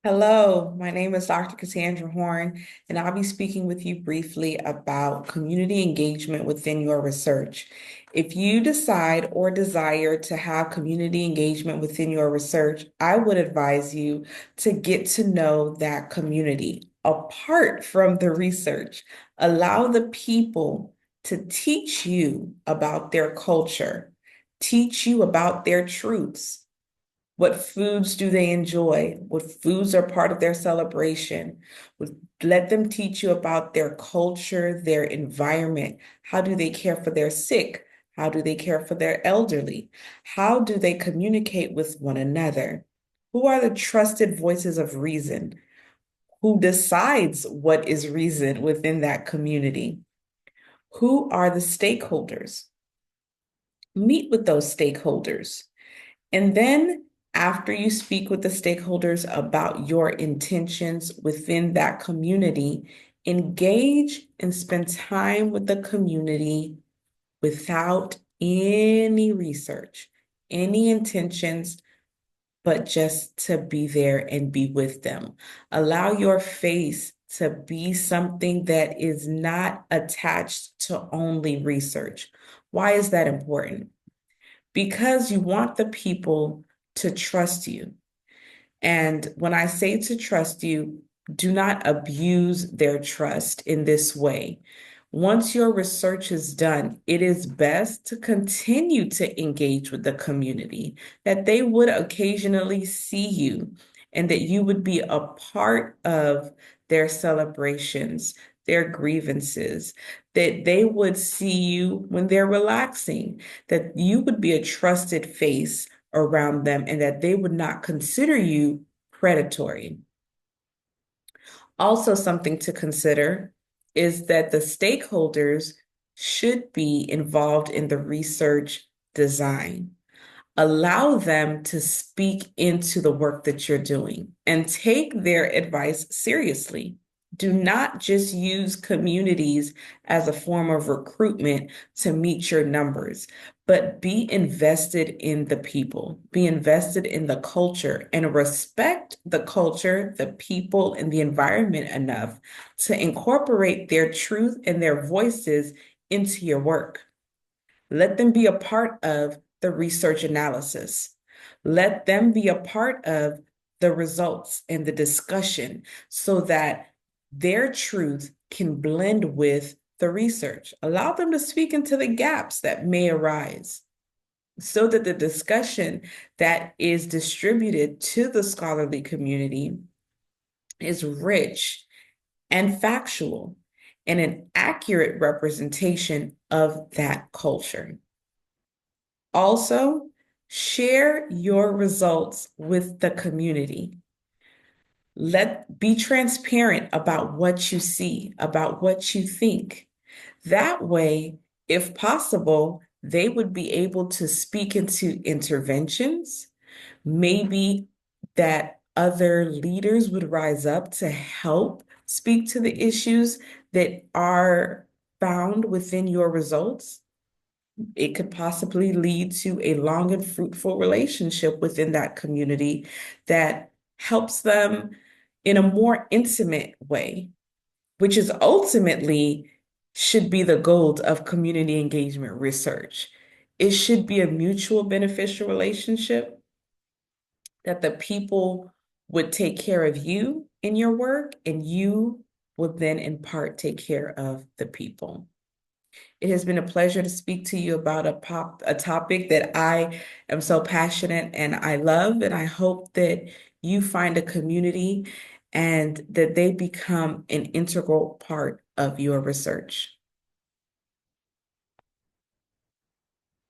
Hello, my name is Dr. Cassandra Horn, and I'll be speaking with you briefly about community engagement within your research. If you decide or desire to have community engagement within your research, I would advise you to get to know that community apart from the research. Allow the people to teach you about their culture, teach you about their truths. What foods do they enjoy? What foods are part of their celebration? Let them teach you about their culture, their environment. How do they care for their sick? How do they care for their elderly? How do they communicate with one another? Who are the trusted voices of reason? Who decides what is reason within that community? Who are the stakeholders? Meet with those stakeholders. And then, after you speak with the stakeholders about your intentions within that community, engage and spend time with the community without any research, any intentions, but just to be there and be with them. Allow your face to be something that is not attached to only research. Why is that important? Because you want the people to trust you. And when I say to trust you, do not abuse their trust in this way. Once your research is done, it is best to continue to engage with the community, that they would occasionally see you and that you would be a part of their celebrations, their grievances, that they would see you when they're relaxing, that you would be a trusted face around them and that they would not consider you predatory. Also, something to consider is that the stakeholders should be involved in the research design. Allow them to speak into the work that you're doing and take their advice seriously. Do not just use communities as a form of recruitment to meet your numbers, but be invested in the people, be invested in the culture, and respect the culture, the people, and the environment enough to incorporate their truth and their voices into your work. Let them be a part of the research analysis. Let them be a part of the results and the discussion so that their truth can blend with the research. Allow them to speak into the gaps that may arise so that the discussion that is distributed to the scholarly community is rich and factual and an accurate representation of that culture. Also, share your results with the community. Be transparent about what you see, about what you think. That way, if possible, they would be able to speak into interventions, maybe that other leaders would rise up to help speak to the issues that are found within your results. It could possibly lead to a long and fruitful relationship within that community that helps them in a more intimate way, which is ultimately should be the goal of community engagement research. It should be a mutual beneficial relationship that the people would take care of you in your work, and you will then in part take care of the people. It has been a pleasure to speak to you about a topic that I am so passionate and I love, and I hope that you find a community and that they become an integral part of your research.